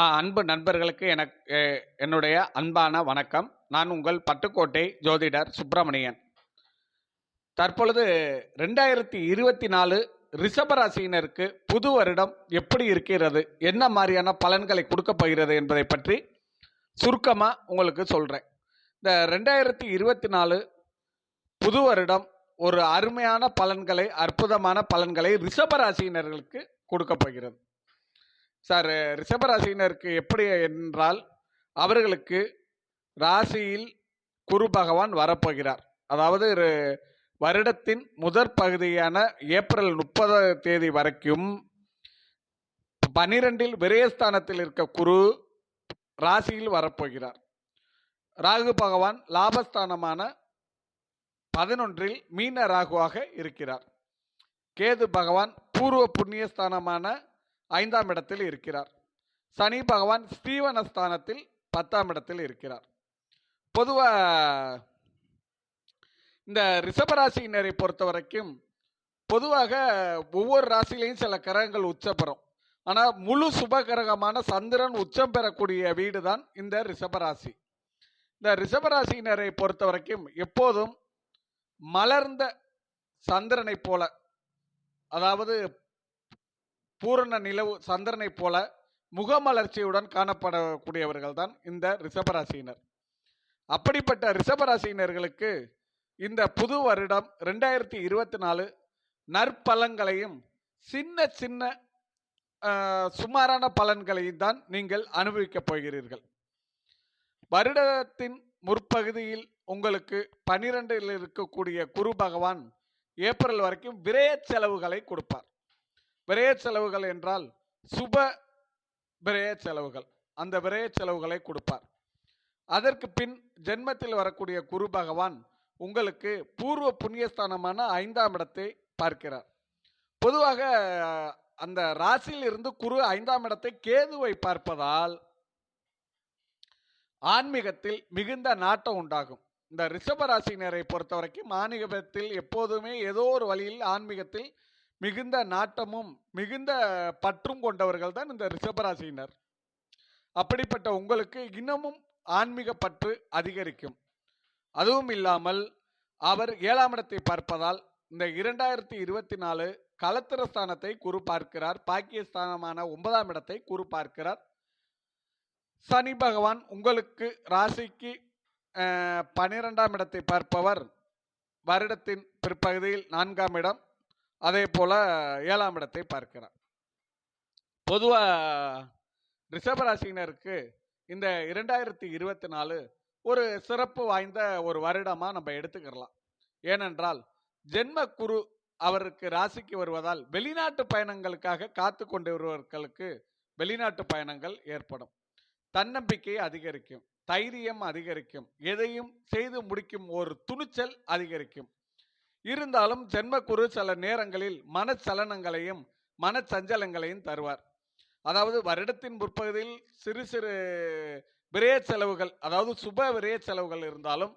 அன்பு நண்பர்களுக்கு என்னுடைய அன்பான வணக்கம். நான் உங்கள் பட்டுக்கோட்டை ஜோதிடர் சுப்பிரமணியன். தற்பொழுது 2024 ரிஷபராசியினருக்கு புது வருடம் எப்படி இருக்கிறது, என்ன மாதிரியான பலன்களை கொடுக்க போகிறது என்பதை பற்றி சுருக்கமாக உங்களுக்கு சொல்கிறேன். இந்த 2024 புது வருடம் ஒரு அருமையான பலன்களை, அற்புதமான பலன்களை ரிஷபராசியினர்களுக்கு கொடுக்க போகிறது. சார், ரிஷபராசினருக்கு எப்படி என்றால், அவர்களுக்கு ராசியில் குரு பகவான் வரப்போகிறார். அதாவது வருடத்தின் முதற் பகுதியான ஏப்ரல் 30 வரைக்கும் 12 விரயஸ்தானத்தில் இருக்க குரு ராசியில் வரப்போகிறார். ராகு பகவான் லாபஸ்தானமான 11 மீன ராகுவாக இருக்கிறார். கேது பகவான் பூர்வ புண்ணியஸ்தானமான 5ஆம் இடத்தில் இருக்கிறார். சனி பகவான் ஸ்தீவனஸ்தானத்தில் 10ஆம் இடத்தில் இருக்கிறார். பொதுவாக இந்த ரிஷபராசியினரை பொறுத்த வரைக்கும் பொதுவாக ஒவ்வொரு ராசியிலையும் சில கிரகங்கள் உச்சம் பெறும். ஆனால் முழு சுபகிரகமான சந்திரன் உச்சம் பெறக்கூடிய வீடு தான் இந்த ரிஷபராசி. இந்த ரிஷபராசியினரை பொறுத்த வரைக்கும் எப்போதும் மலர்ந்த சந்திரனை போல, அதாவது பூரண நிலவு சந்திரனை போல முகமலர்ச்சியுடன் காணப்படக்கூடியவர்கள் தான் இந்த ரிஷபராசியினர். அப்படிப்பட்ட ரிஷபராசியினர்களுக்கு இந்த புது வருடம் 2024 நற்பலன்களையும் சின்ன சின்ன சுமாரான பலன்களையும் தான் நீங்கள் அனுபவிக்கப் போகிறீர்கள். வருடத்தின் முற்பகுதியில் உங்களுக்கு 12 இருக்கக்கூடிய குரு பகவான் ஏப்ரல் வரைக்கும் விரய செலவுகளை கொடுப்பார். விரய செலவுகள் என்றால் சுப விரய செலவுகள், அந்த விரய செலவுகளை கொடுப்பார். அதற்கு பின் ஜென்மத்தில் வரக்கூடிய குரு பகவான் உங்களுக்கு பூர்வ புண்ணியஸ்தானமான 5ஆம் இடத்தை பார்க்கிறார். பொதுவாக அந்த ராசியில் இருந்து குரு 5ஆம் இடத்தை கேதுவை பார்ப்பதால் ஆன்மீகத்தில் மிகுந்த நாட்டம் உண்டாகும். இந்த ரிஷபராசினரை பொறுத்த வரைக்கும் ஆன்மீகத்தில் எப்போதுமே ஏதோ ஒரு வழியில் ஆன்மீகத்தில் மிகுந்த நாட்டமும் மிகுந்த பற்றும் கொண்டவர்கள் தான் இந்த ரிஷபராசியினர். அப்படிப்பட்ட உங்களுக்கு இன்னமும் ஆன்மீக பற்று அதிகரிக்கும். அதுவும் இல்லாமல் அவர் 7ஆம் இடத்தை பார்ப்பதால் இந்த 2024 கலத்திரஸ்தானத்தை குரு பார்க்கிறார். பாக்கியஸ்தானமான 9ஆம் இடத்தை குரு பார்க்கிறார். சனி பகவான் உங்களுக்கு ராசிக்கு 12ஆம் இடத்தை பார்ப்பவர் வருடத்தின் பிற்பகுதியில் 4ஆம் இடம், அதே போல 7ஆம் இடத்தை பார்க்கிறார். பொதுவாக ரிஷபராசினருக்கு இந்த 2024 ஒரு சிறப்பு வாய்ந்த ஒரு வருடமா நம்ம எடுத்துக்கலாம். ஏனென்றால் ஜென்ம குரு அவருக்கு ராசிக்கு வருவதால் வெளிநாட்டு பயணங்களுக்காக காத்து கொண்டு வருவர்களுக்கு வெளிநாட்டு பயணங்கள் ஏற்படும். தன்னம்பிக்கை அதிகரிக்கும், தைரியம் அதிகரிக்கும், எதையும் செய்து முடிக்கும் ஒரு துணிச்சல் அதிகரிக்கும். இருந்தாலும் ஜென்மக்குரு சில நேரங்களில் மனச்சலனங்களையும் மனச்சஞ்சலங்களையும் தருவார். அதாவது வருடத்தின் முற்பகுதியில் சிறு சிறு விரய செலவுகள், அதாவது சுப விரய செலவுகள் இருந்தாலும்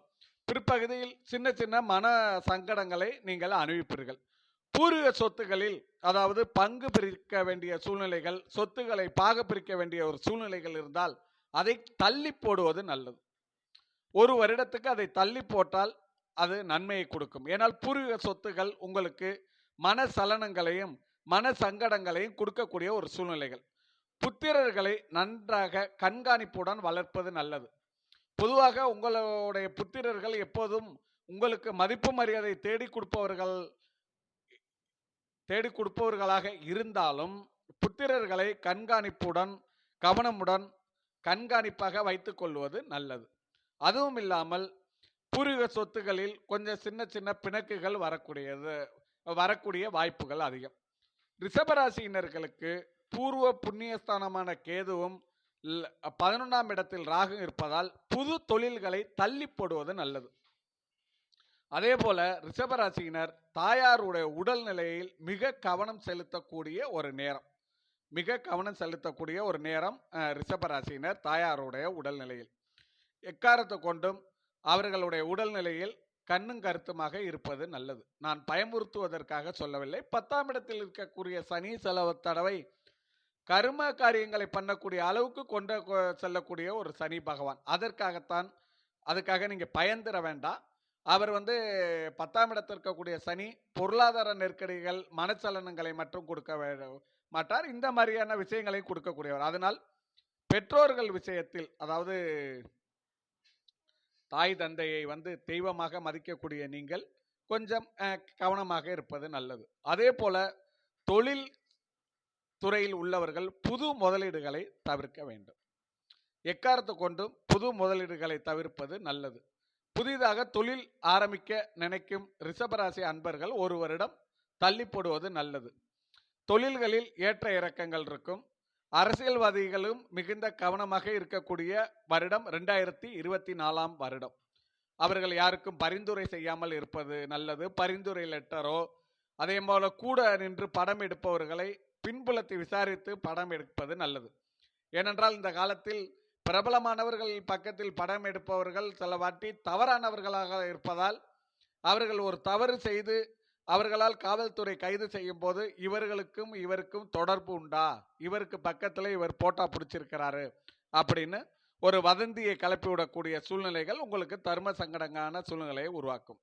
பிற்பகுதியில் சின்ன சின்ன மன சங்கடங்களை நீங்கள் அனுபவிப்பீர்கள். பூர்வீக சொத்துகளில், அதாவது பங்கு பிரிக்க வேண்டிய சூழ்நிலைகள், சொத்துக்களை பாக பிரிக்க வேண்டிய ஒரு சூழ்நிலைகள் இருந்தால் அதை தள்ளி போடுவது நல்லது. ஒரு வருடத்துக்கு அதை தள்ளி போட்டால் அது நன்மையை கொடுக்கும். ஏனால் பூர்வீக சொத்துகள் உங்களுக்கு மன சலனங்களையும் மன சங்கடங்களையும் கொடுக்கக்கூடிய ஒரு சூழ்நிலைகள். புத்திரர்களை நன்றாக கண்காணிப்புடன் வளர்ப்பது நல்லது. பொதுவாக உங்களுடைய புத்திரர்கள் எப்போதும் உங்களுக்கு மதிப்பு மரியாதை தேடி கொடுப்பவர்களாக இருந்தாலும் புத்திரர்களை கண்காணிப்புடன் கவனமுடன் கண்காணிப்பாக வைத்துக் கொள்வது நல்லது. அதுவும் இல்லாமல் பூர்வீக சொத்துகளில் கொஞ்சம் சின்ன சின்ன பிணக்குகள் வரக்கூடிய வாய்ப்புகள் அதிகம். ரிஷபராசியினர்களுக்கு பூர்வ புண்ணியஸ்தானமான கேதுவும் 11ஆம் இடத்தில் ராகு இருப்பதால் புது தொழில்களை தள்ளி போடுவது நல்லது. அதே போல ரிஷபராசியினர் தாயாருடைய உடல்நிலையில் மிக கவனம் செலுத்தக்கூடிய ஒரு நேரம் ரிஷபராசியினர் தாயாருடைய உடல்நிலையில் எக்காரத்தை கொண்டும் அவர்களுடைய உடல்நிலையில் கண்ணும் கருத்துமாக இருப்பது நல்லது. நான் பயமுறுத்துவதற்காக சொல்லவில்லை. 10ஆம் இடத்தில் இருக்கக்கூடிய சனி சில தடவை கர்ம காரியங்களை பண்ணக்கூடிய அளவுக்கு செல்லக்கூடிய ஒரு சனி பகவான். அதுக்காக நீங்க பயந்துட வேண்டாம். அவர் 10ஆம் இடத்தில் இருக்கக்கூடிய சனி பொருளாதார நெருக்கடிகள், மனச்சலனங்களை மட்டும் கொடுக்க மாட்டார். இந்த மாதிரியான விஷயங்களையும் கொடுக்கக்கூடியவர். அதனால் பெற்றோர்கள் விஷயத்தில், அதாவது தாய் தந்தையை தெய்வமாக மதிக்கக்கூடிய நீங்கள் கொஞ்சம் கவனமாக இருப்பது நல்லது. அதே போல தொழில் துறையில் உள்ளவர்கள் புது முதலீடுகளை தவிர்க்க வேண்டும். எக்காரணத்தை கொண்டும் புது முதலீடுகளை தவிர்ப்பது நல்லது. புதிதாக தொழில் ஆரம்பிக்க நினைக்கும் ரிஷபராசி அன்பர்கள் ஒரு வருடம் தள்ளி போடுவது நல்லது. தொழில்களில் ஏற்ற இறக்கங்கள் இருக்கும். அரசியல்வாதிகளும் மிகுந்த கவனமாக இருக்கக்கூடிய வருடம் 2024ஆம் வருடம். அவர்கள் யாருக்கும் பரிந்துரை செய்யாமல் இருப்பது நல்லது. பரிந்துரை லெட்டரோ, அதே போல கூட நின்று படம் எடுப்பவர்களை பின்புலத்தை விசாரித்து படம் எடுப்பது நல்லது. ஏனென்றால் இந்த காலத்தில் பிரபலமானவர்கள் பக்கத்தில் படம் எடுப்பவர்கள் சில வாட்டி தவறானவர்களாக இருப்பதால் அவர்கள் ஒரு தவறு செய்து அவர்களால் காவல்துறை கைது செய்யும் போது இவருக்கும் தொடர்பு உண்டா, இவருக்கு பக்கத்தில் இவர் போட்டா பிடிச்சிருக்கிறாரு அப்படின்னு ஒரு வதந்தியை கிளப்பி விடக்கூடிய சூழ்நிலைகள் உங்களுக்கு தர்ம சங்கடங்கான சூழ்நிலையை உருவாக்கும்.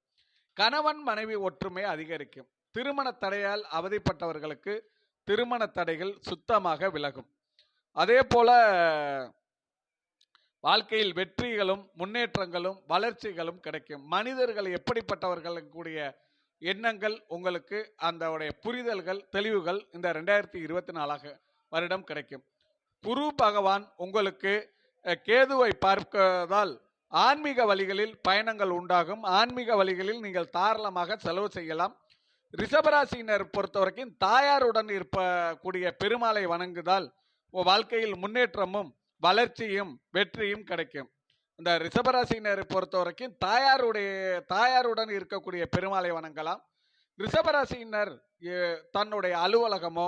கணவன் மனைவி ஒற்றுமை அதிகரிக்கும். திருமண தடையால் அவதிப்பட்டவர்களுக்கு திருமண தடைகள் சுத்தமாக விலகும். அதே போல வாழ்க்கையில் வெற்றிகளும் முன்னேற்றங்களும் வளர்ச்சிகளும் கிடைக்கும். மனிதர்கள் எப்படிப்பட்டவர்கள் கூடிய எண்ணங்கள் உங்களுக்கு அந்த புரிதல்கள் தெளிவுகள் இந்த 2024 வருடம் கிடைக்கும். குரு பகவான் உங்களுக்கு கேதுவை பார்ப்பதால் ஆன்மீக வழிகளில் பயணங்கள் உண்டாகும். ஆன்மீக வழிகளில் நீங்கள் தாராளமாக செலவு செய்யலாம். ரிஷபராசியினர் பொறுத்தவரைக்கும் தாயாருடன் இருக்கக்கூடிய பெருமாளை வணங்குதால் வாழ்க்கையில் முன்னேற்றமும் வளர்ச்சியும் வெற்றியும் கிடைக்கும். இந்த ரிஷபராசியினரை பொறுத்த வரைக்கும் தாயாருடன் இருக்கக்கூடிய பெருமாளை வணங்கலாம். ரிஷபராசியினர் தன்னுடைய அலுவலகமோ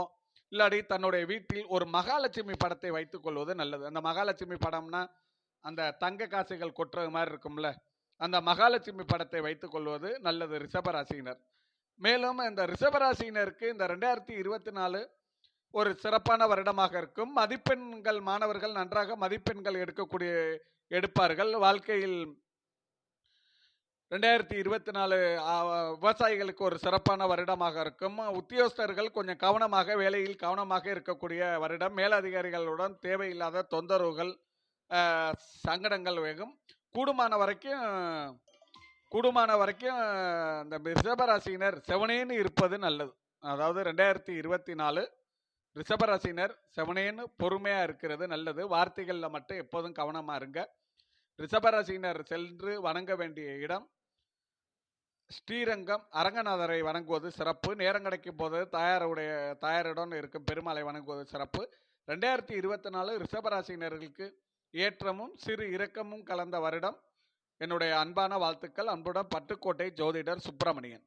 இல்லாடி தன்னுடைய வீட்டில் ஒரு மகாலட்சுமி படத்தை வைத்துக் கொள்வது நல்லது. அந்த மகாலட்சுமி படம்னா அந்த தங்க காசுகள் கொட்டுறது மாதிரி இருக்கும்ல, அந்த மகாலட்சுமி படத்தை வைத்துக் கொள்வது நல்லது ரிஷபராசியினர். மேலும் இந்த ரிஷபராசியினருக்கு இந்த 2024 ஒரு சிறப்பான வருடமாக இருக்கும். மதிப்பெண்கள் மாணவர்கள் நன்றாக மதிப்பெண்கள் எடுப்பார்கள். வாழ்க்கையில் 2024 விவசாயிகளுக்கு ஒரு சிறப்பான வருடமாக இருக்கும். உத்தியோகஸ்தர்கள் கொஞ்சம் வேலையில் கவனமாக இருக்கக்கூடிய வருடம். மேலதிகாரிகளுடன் தேவையில்லாத தொந்தரவுகள், சங்கடங்கள் வேகும். கூடுமான வரைக்கும் இந்த ரிஷபராசியினர் செவனேன்னு இருப்பது நல்லது. அதாவது 2024 ரிஷபராசினர் செவனேன்னு பொறுமையா இருக்கிறது நல்லது. வார்த்தைகள்ல மட்டும் எப்போதும் கவனமா இருங்க. ரிஷபராசினர் சென்று வணங்க வேண்டிய இடம் ஸ்ரீரங்கம் அரங்கநாதரை வணங்குவது சிறப்பு. நேரம் கிடைக்கும் போது தாயாருடன் இருக்கும் பெருமாளை வணங்குவது சிறப்பு. 2024 ரிஷபராசினர்களுக்கு ஏற்றமும் சிறு இரக்கமும் கலந்த வருடம். என்னுடைய அன்பான வாழ்த்துக்கள். அன்புடன் பட்டுக்கோட்டை ஜோதிடர் சுப்பிரமணியன்.